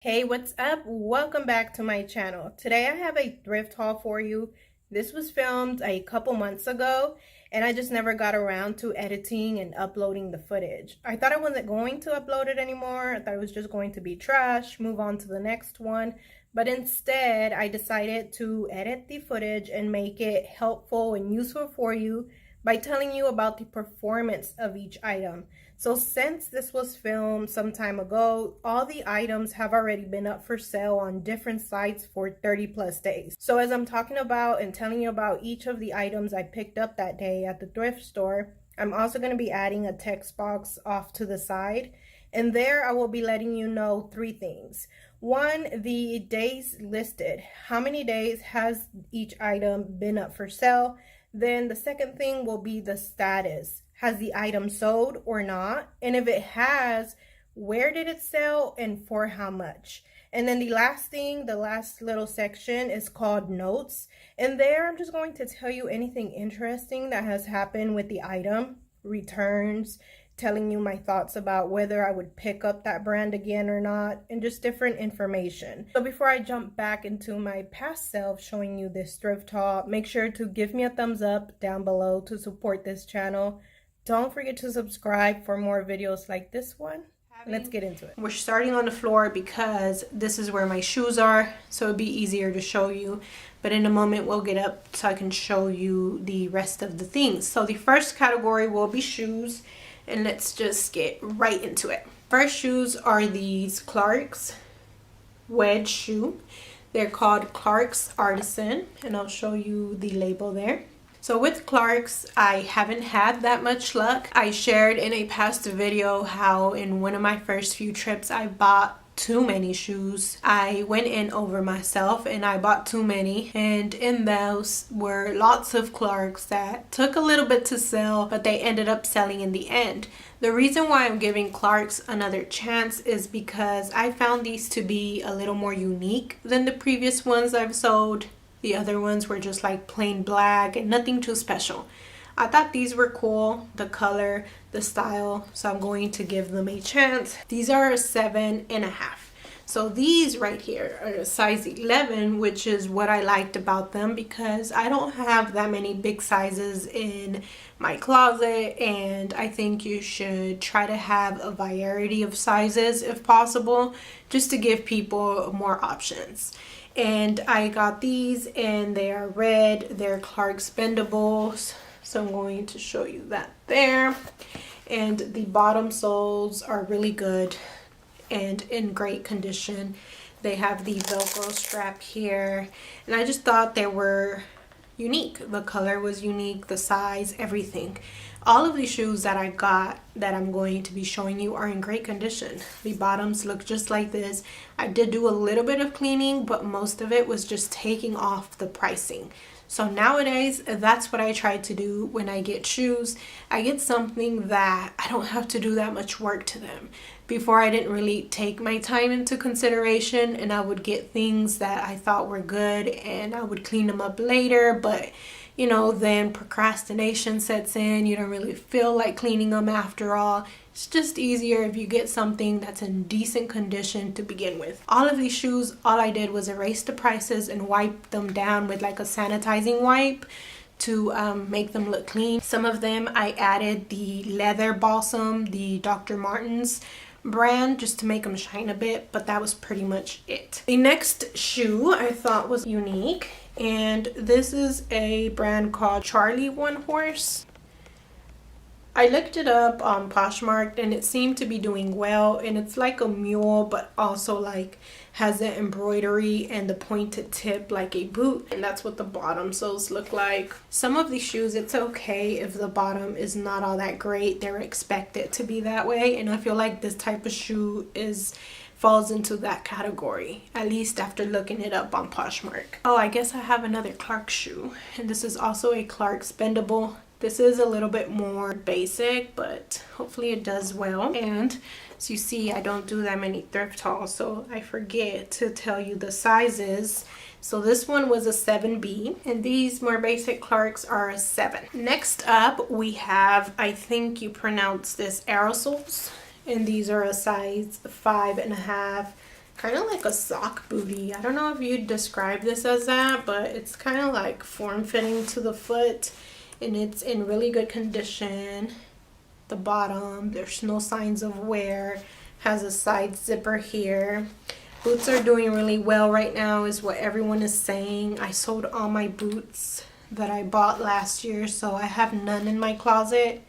Hey, what's up? Welcome back to my channel. Today I have a thrift haul for you. This was filmed a couple months ago and I just never got around to editing and uploading the footage. I thought I wasn't going to upload it anymore. I thought it was just going to be trash, move on to the next one. But instead, I decided to edit the footage and make it helpful and useful for you by telling you about the performance of each item. So since this was filmed some time ago, all the items have already been up for sale on different sites for 30 plus days. So as I'm talking about and telling you about each of the items I picked up that day at the thrift store, I'm also going to be adding a text box off to the side. And there I will be letting you know three things. One, the days listed. How many days has each item been up for sale? Then the second thing will be the status. Has the item sold or not? And if it has, where did it sell and for how much? And then the last thing, the last little section is called notes. And there I'm just going to tell you anything interesting that has happened with the item, returns, telling you my thoughts about whether I would pick up that brand again or not, and just different information. So before I jump back into my past self showing you this thrift haul, make sure to give me a thumbs up down below to support this channel. Don't forget to subscribe for more videos like this one. Let's get into it. We're starting on the floor because this is where my shoes are, so it'd be easier to show you. But in a moment we'll get up so I can show you the rest of the things. So the first category will be shoes, and let's just get right into it. First shoes are these Clarks wedge shoe. They're called Clarks Artisan, and I'll show you the label there. So with Clarks, I haven't had that much luck. I shared in a past video how in one of my first few trips I bought too many shoes. I went in over myself and I bought too many, and in those were lots of Clarks that took a little bit to sell, but they ended up selling in the end. The reason why I'm giving Clarks another chance is because I found these to be a little more unique than the previous ones I've sold. The other ones were just like plain black and nothing too special. I thought these were cool, the color, the style, so I'm going to give them a chance. These are a 7.5. So these right here are a size 11, which is what I liked about them because I don't have that many big sizes in my closet, and I think you should try to have a variety of sizes if possible, just to give people more options. And I got these and they are red. They're Clarks bendables, so I'm going to show you that there. And the bottom soles are really good and in great condition. They have the Velcro strap here, and I just thought they were unique. The color was unique, the size, everything. All of these shoes that I got that I'm going to be showing you are in great condition. The bottoms look just like this. I did do a little bit of cleaning, but most of it was just taking off the pricing. So nowadays, that's what I try to do when I get shoes. I get something that I don't have to do that much work to them. Before, I didn't really take my time into consideration, and I would get things that I thought were good and I would clean them up later, but you know, then procrastination sets in. You don't really feel like cleaning them after all. It's just easier if you get something that's in decent condition to begin with. All of these shoes, all I did was erase the prices and wipe them down with like a sanitizing wipe to make them look clean. Some of them I added the leather balsam, the Dr. Martens brand, just to make them shine a bit, but that was pretty much it. The next shoe I thought was unique, and this is a brand called Charlie One Horse. I looked it up on Poshmark and it seemed to be doing well, and it's like a mule but also like has the embroidery and the pointed tip like a boot, and that's what the bottom soles look like. Some of these shoes, it's okay if the bottom is not all that great. They're expected to be that way, and I feel like this type of shoe falls into that category, at least after looking it up on Poshmark. Oh, I guess I have another Clarks shoe, and this is also a Clarks bendable. This is a little bit more basic, but hopefully it does well. And as you see, I don't do that many thrift hauls, so I forget to tell you the sizes. So this one was a 7B, and these more basic Clarks are a 7. Next up, we have, I think you pronounce this, aerosols, and these are a size 5.5. kind of like a sock booty. I don't know if you'd describe this as that, but it's kind of like form-fitting to the foot, and it's in really good condition. The bottom, there's no signs of wear, has a side zipper here. Boots are doing really well right now is what everyone is saying. I sold all my boots that I bought last year, so I have none in my closet,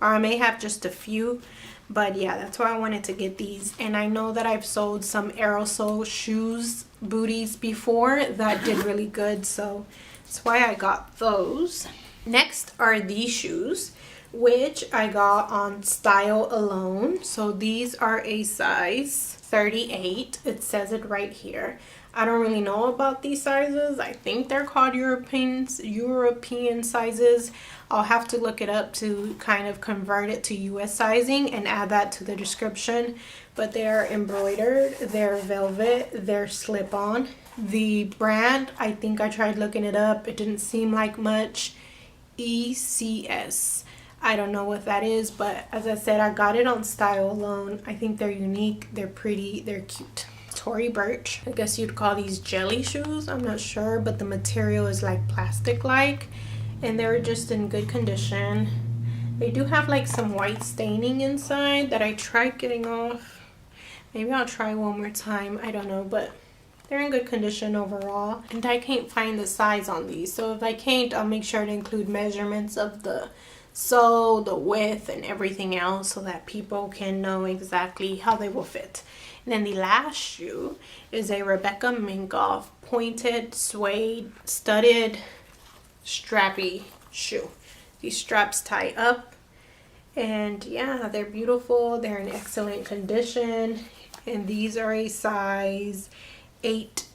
or I may have just a few. But yeah, that's why I wanted to get these. And I know that I've sold some aerosol shoes, booties before that did really good, so that's why I got those. Next are these shoes, which I got on Style Alone. So these are a size 38. It says it right here. I don't really know about these sizes. I think they're called European sizes. I'll have to look it up to kind of convert it to US sizing and add that to the description. But they're embroidered, they're velvet, they're slip-on. The brand, I think I tried looking it up. It didn't seem like much. ECS. I don't know what that is, but as I said, I got it on Style Alone. I think they're unique, they're pretty, they're cute. Tory Burch. I guess you'd call these jelly shoes. I'm not sure, but the material is like plastic-like, and they're just in good condition. They do have like some white staining inside that I tried getting off. Maybe I'll try one more time. I don't know, but they're in good condition overall. And I can't find the size on these, so if I can't, I'll make sure to include measurements of the sole, the width, and everything else so that people can know exactly how they will fit. And then the last shoe is a Rebecca Minkoff pointed suede studded strappy shoe. These straps tie up, and yeah, they're beautiful. They're in excellent condition, and these are a size 8.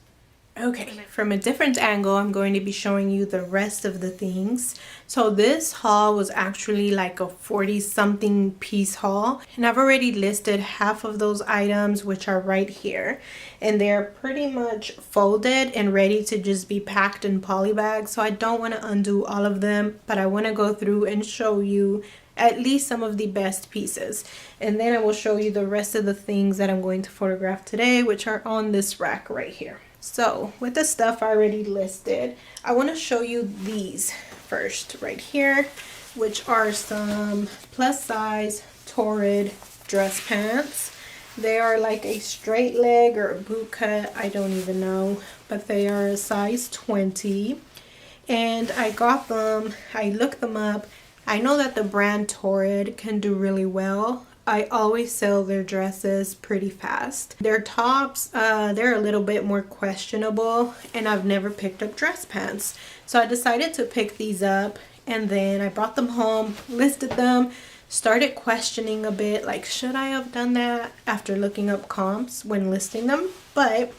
Okay, from a different angle, I'm going to be showing you the rest of the things. So this haul was actually like a 40-something piece haul, and I've already listed half of those items, which are right here, and they're pretty much folded and ready to just be packed in poly bags. So I don't want to undo all of them, but I want to go through and show you at least some of the best pieces, and then I will show you the rest of the things that I'm going to photograph today, which are on this rack right here. So with the stuff I already listed, I want to show you these first right here, which are some plus size Torrid dress pants. They are like a straight leg or a boot cut, I don't even know, but they are a size 20, and I got them, I looked them up. I know that the brand Torrid can do really well. I always sell their dresses pretty fast. Their tops, they're a little bit more questionable, and I've never picked up dress pants. So I decided to pick these up, and then I brought them home, listed them, started questioning a bit, like should I have done that after looking up comps when listing them? But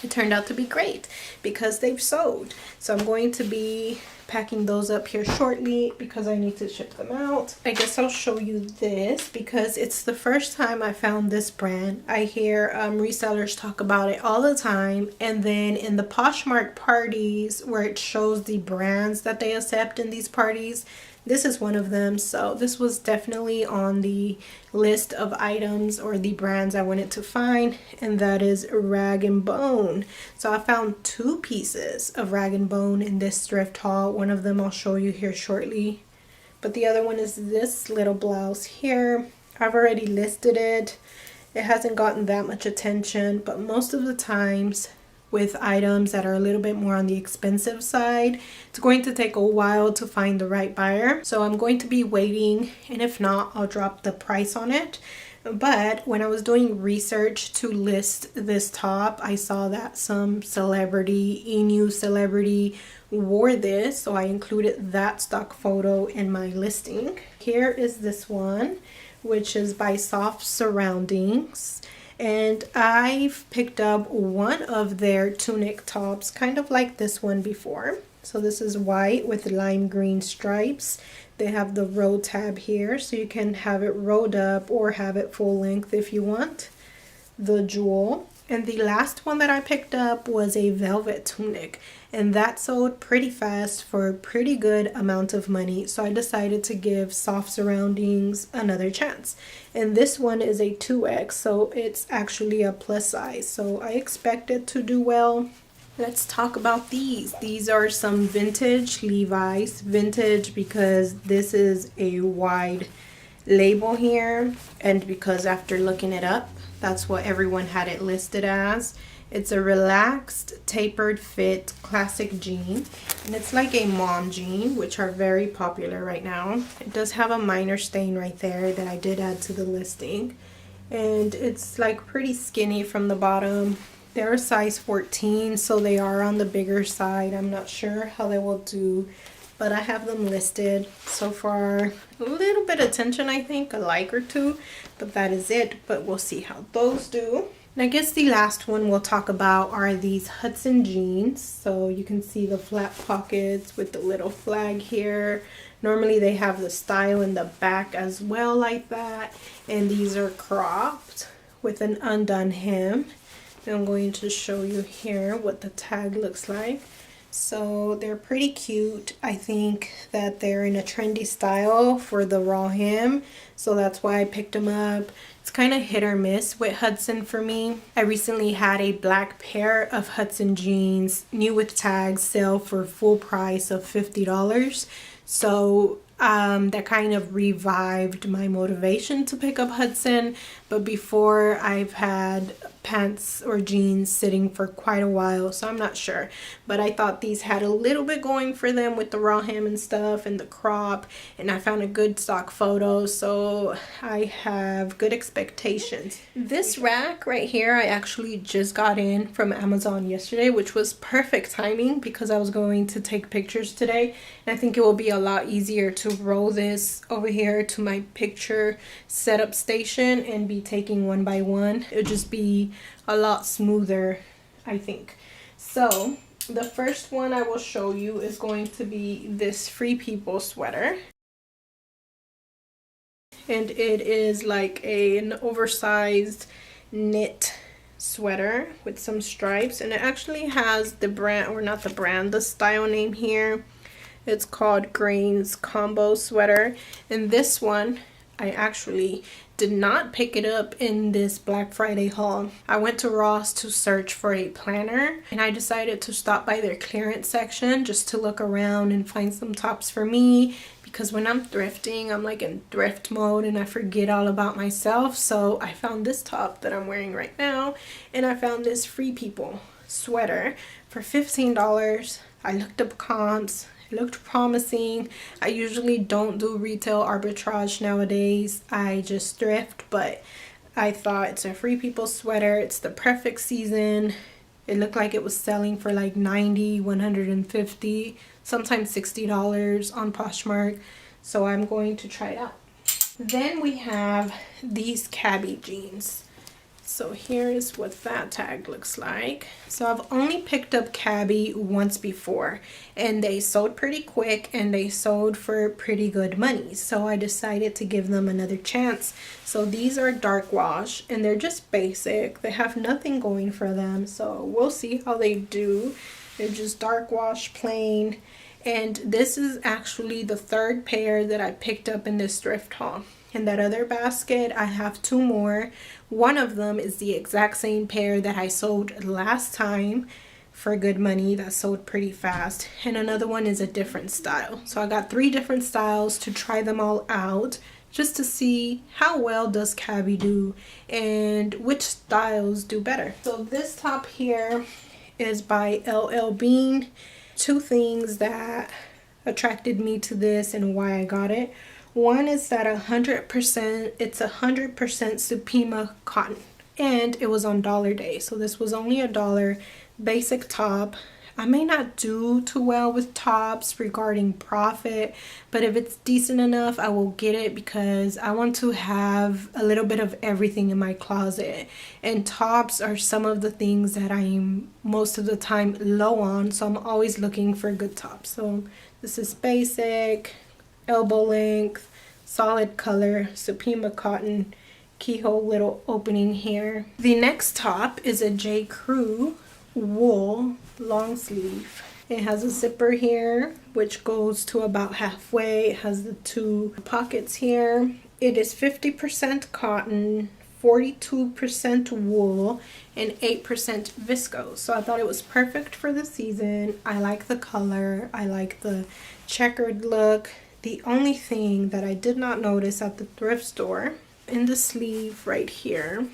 it turned out to be great because they've sold. So I'm going to be packing those up here shortly because I need to ship them out. I guess I'll show you this because it's the first time I found this brand. I hear resellers talk about it all the time, and then in the Poshmark parties where it shows the brands that they accept in these parties, this is one of them. So this was definitely on the list of items or the brands I wanted to find, and that is Rag & Bone. So I found 2 pieces of Rag & Bone in this thrift haul. One of them I'll show you here shortly, but the other one is this little blouse here. I've already listed it. It hasn't gotten that much attention, but most of the times with items that are a little bit more on the expensive side, it's going to take a while to find the right buyer. So I'm going to be waiting, and if not, I'll drop the price on it. But when I was doing research to list this top, I saw that some celebrity, EU celebrity, wore this, so I included that stock photo in my listing. Here is this one, which is by Soft Surroundings. And I've picked up one of their tunic tops, kind of like this one before. So this is white with lime green stripes. They have the roll tab here, so you can have it rolled up or have it full length if you want. The jewel And the last one that I picked up was a velvet tunic, and that sold pretty fast for a pretty good amount of money. So I decided to give Soft Surroundings another chance. And this one is a 2X, so it's actually a plus size. So I expect it to do well. Let's talk about these. These are some vintage Levi's. Vintage because this is a wide label here, and because after looking it up, that's what everyone had it listed as. It's a relaxed, tapered fit classic jean, and it's like a mom jean, which are very popular right now. It does have a minor stain right there that I did add to the listing, and it's like pretty skinny from the bottom. They're a size 14, so they are on the bigger side. I'm not sure how they will do, but I have them listed. So far, a little bit of tension, I think, a like or two, but that is it. But we'll see how those do. And I guess the last one we'll talk about are these Hudson jeans. So you can see the flat pockets with the little flag here. Normally they have the style in the back as well like that. And these are cropped with an undone hem. And I'm going to show you here what the tag looks like. So they're pretty cute. I think that they're in a trendy style for the raw hem, so that's why I picked them up. It's kind of hit or miss with Hudson for me. I recently had a black pair of Hudson jeans, new with tags, sale for full price of $50. So that kind of revived my motivation to pick up Hudson. But before, I've had pants or jeans sitting for quite a while, so I'm not sure. But I thought these had a little bit going for them with the raw hem and stuff and the crop, and I found a good stock photo, so I have good expectations. This rack right here, I actually just got in from Amazon yesterday, which was perfect timing because I was going to take pictures today, and I think it will be a lot easier to roll this over here to my picture setup station and be taking one by one. It would just be a lot smoother, I think. So the first one I will show you is going to be this Free People sweater, and it is like an oversized knit sweater with some stripes, and it actually has the brand, or not the brand, the style name here. It's called Grains Combo Sweater, and this one I actually did not pick it up in this Black Friday haul. I went to Ross to search for a planner, and I decided to stop by their clearance section just to look around and find some tops for me, because when I'm thrifting, I'm like in thrift mode and I forget all about myself. So I found this top that I'm wearing right now, and I found this Free People sweater for $15. I looked up comps. It looked promising. I usually don't do retail arbitrage nowadays. I just thrift, but I thought it's a Free People sweater. It's the perfect season. It looked like it was selling for like $90, $150, sometimes $60 on Poshmark. So I'm going to try it out. Then we have these Cabbie jeans. So here's what that tag looks like. So I've only picked up Cabbie once before, and they sold pretty quick and they sold for pretty good money. So I decided to give them another chance. So these are dark wash and they're just basic. They have nothing going for them. So we'll see how they do. They're just dark wash, plain. And this is actually the third pair that I picked up in this thrift haul. In that other basket, I have two more. One of them is the exact same pair that I sold last time for good money, that sold pretty fast. And another one is a different style. So I got 3 different styles to try them all out, just to see how well does Cabbie do and which styles do better. So this top here is by LL Bean. 2 things that attracted me to this and why I got it. One is that it's 100% Supima cotton, and it was on dollar day, so this was only $1. Basic top. I may not do too well with tops regarding profit, but if it's decent enough, I will get it because I want to have a little bit of everything in my closet, and tops are some of the things that I'm most of the time low on, so I'm always looking for good tops. So this is basic, elbow length, solid color, Supima cotton, keyhole little opening here. The next top is a J.Crew wool long sleeve. It has a zipper here, which goes to about halfway. It has the 2 pockets here. It is 50% cotton, 42% wool, and 8% viscose. So I thought it was perfect for the season. I like the color. I like the checkered look. The only thing that I did not notice at the thrift store, in the sleeve right here,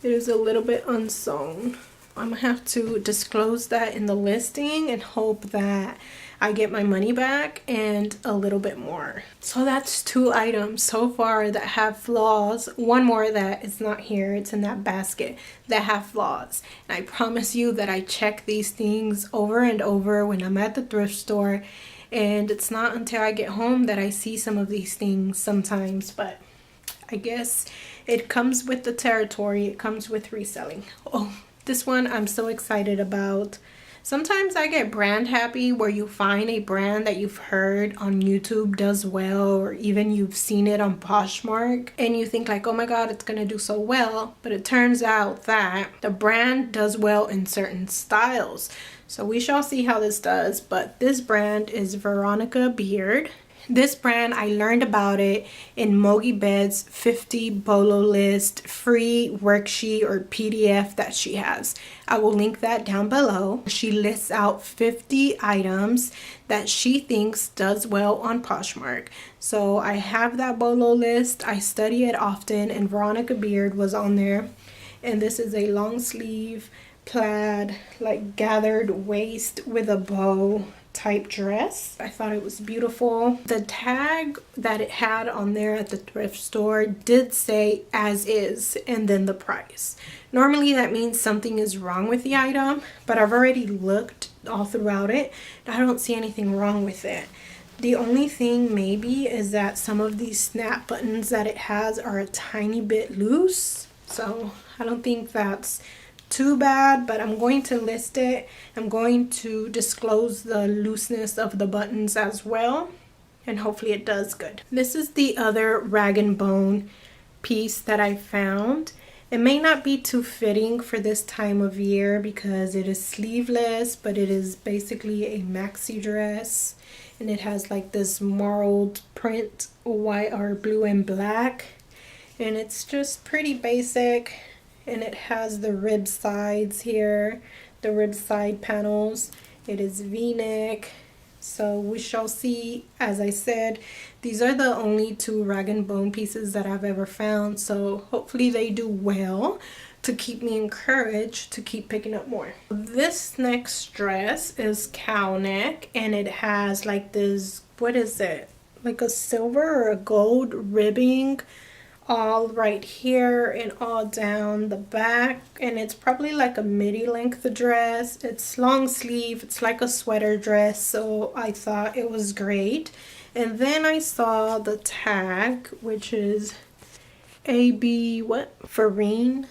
it is a little bit unsewn. I'm gonna have to disclose that in the listing and hope that I get my money back and a little bit more. So that's 2 items so far that have flaws. One more that is not here, it's in that basket, that have flaws. And I promise you that I check these things over and over when I'm at the thrift store, and it's not until I get home that I see some of these things sometimes, but I guess it comes with the territory. It comes with reselling. Oh, this one I'm so excited about. Sometimes I get brand happy, where you find a brand that you've heard on YouTube does well, or even you've seen it on Poshmark, and you think like, oh my god, it's gonna do so well. But it turns out that the brand does well in certain styles. So we shall see how this does. But this brand is Veronica Beard. This brand, I learned about it in Mogi Bed's 50 BOLO list free worksheet or PDF that she has. I will link that down below. She lists out 50 items that she thinks does well on Poshmark. So I have that BOLO list. I study it often, and Veronica Beard was on there. And this is a long sleeve plaid, like gathered waist with a bow type dress. I thought it was beautiful. The tag that it had on there at the thrift store did say as is and then the price. Normally that means something is wrong with the item, but I've already looked all throughout it. I don't see anything wrong with it. The only thing maybe is that some of these snap buttons that it has are a tiny bit loose. So I don't think that's too bad, but I'm going to list it. I'm going to disclose the looseness of the buttons as well, and hopefully it does good. This is the other rag and bone piece that I found. It may not be too fitting for this time of year because it is sleeveless, but it is basically a maxi dress, and it has like this marled print, white or blue and black, and it's just pretty basic. And it has the rib sides here, the rib side panels. It is V-neck. So we shall see. As I said, these are the only 2 rag and bone pieces that I've ever found. So hopefully they do well to keep me encouraged to keep picking up more. This next dress is cow neck, and it has like this, what is it? Like a silver or a gold ribbing all right here and all down the back, and it's probably like a midi length dress. It's long sleeve, it's like a sweater dress, so I thought it was great. And then I saw the tag, which is AB Farine,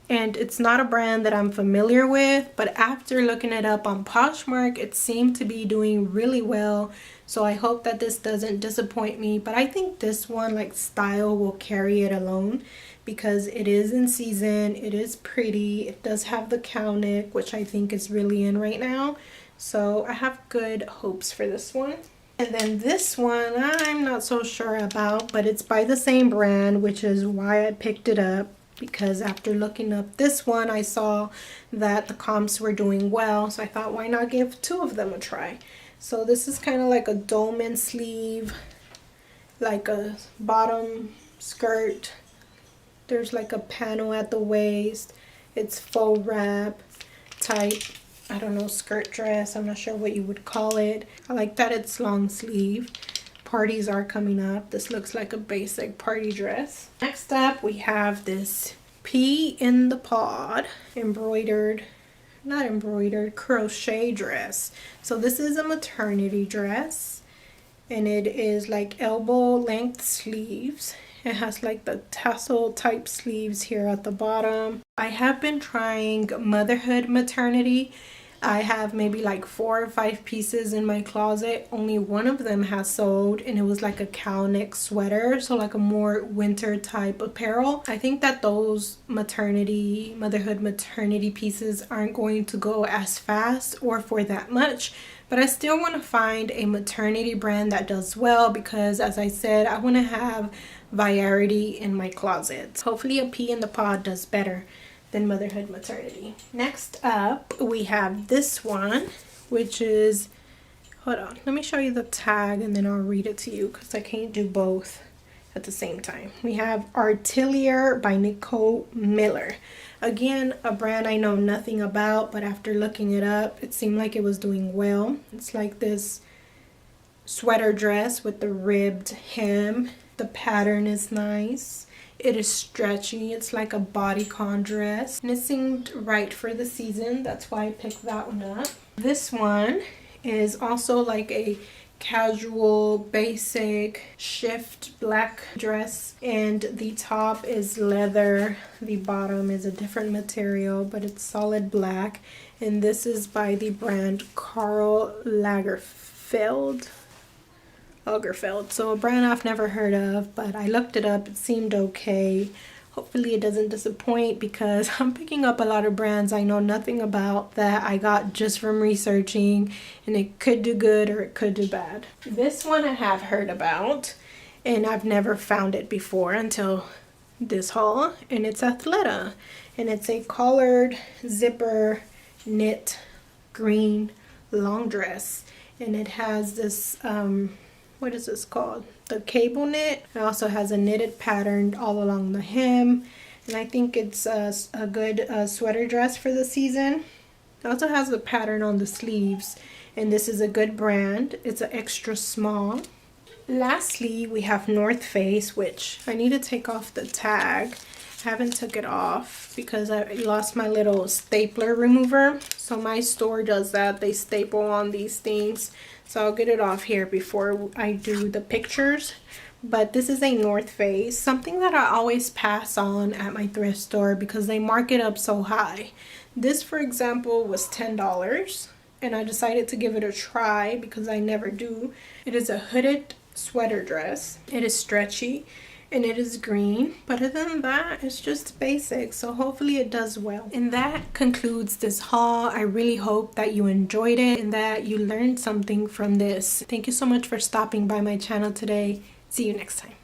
and it's not a brand that I'm familiar with, but after looking it up on Poshmark, it seemed to be doing really well. So I hope that this doesn't disappoint me, but I think this one, like style, will carry it alone because it is in season. It is pretty. It does have the cow neck, which I think is really in right now. So I have good hopes for this one. And then this one, I'm not so sure about, but it's by the same brand, which is why I picked it up. Because after looking up this one, I saw that the comps were doing well. So I thought, why not give 2 of them a try? So this is kind of like a dolman sleeve, like a bottom skirt. There's like a panel at the waist. It's faux wrap type, I don't know, skirt dress. I'm not sure what you would call it. I like that it's long sleeve. Parties are coming up. This looks like a basic party dress. Next up, we have this pea in the pod crochet dress. So this is a maternity dress, and it is like elbow length sleeves. It has like the tassel type sleeves here at the bottom. I have been trying motherhood maternity. I have maybe like 4 or 5 pieces in my closet. Only one of them has sold, and it was like a cow neck sweater, so like a more winter type apparel. I think that those motherhood maternity pieces aren't going to go as fast or for that much, but I still want to find a maternity brand that does well, because as I said, I want to have variety in my closet. Hopefully a pea in the pod does better than motherhood maternity. Next up, we have this one, which is, hold on, let me show you the tag and then I'll read it to you because I can't do both at the same time. We have Artelier by Nicole Miller. Again, a brand I know nothing about, but after looking it up, it seemed like it was doing well. It's like this sweater dress with the ribbed hem. The pattern is nice. It is stretchy. It's like a bodycon dress, and it seemed right for the season. That's why I picked that one up. This one is also like a casual basic shift black dress, and the top is leather. The bottom is a different material, but it's solid black, and this is by the brand Karl Lagerfeld. So a brand I've never heard of, but I looked it up. It seemed okay. Hopefully it doesn't disappoint, because I'm picking up a lot of brands I know nothing about that I got just from researching, and it could do good or it could do bad. This one I have heard about, and I've never found it before until this haul, and it's Athleta, and it's a collared zipper knit green long dress, and it has this what is this called? The cable knit. It also has a knitted pattern all along the hem, and I think it's a good sweater dress for the season. It also has the pattern on the sleeves, and this is a good brand. It's an extra small. Lastly, we have North Face, which I need to take off the tag. I haven't took it off because I lost my little stapler remover. So my store does that. They staple on these things. So I'll get it off here before I do the pictures. But this is a North Face, something that I always pass on at my thrift store because they mark it up so high. This, for example, was $10, and I decided to give it a try because I never do. It is a hooded sweater dress. It is stretchy, and it is green, but other than that, it's just basic, so hopefully it does well. And that concludes this haul. I really hope that you enjoyed it and that you learned something from this. Thank you so much for stopping by my channel today. See you next time.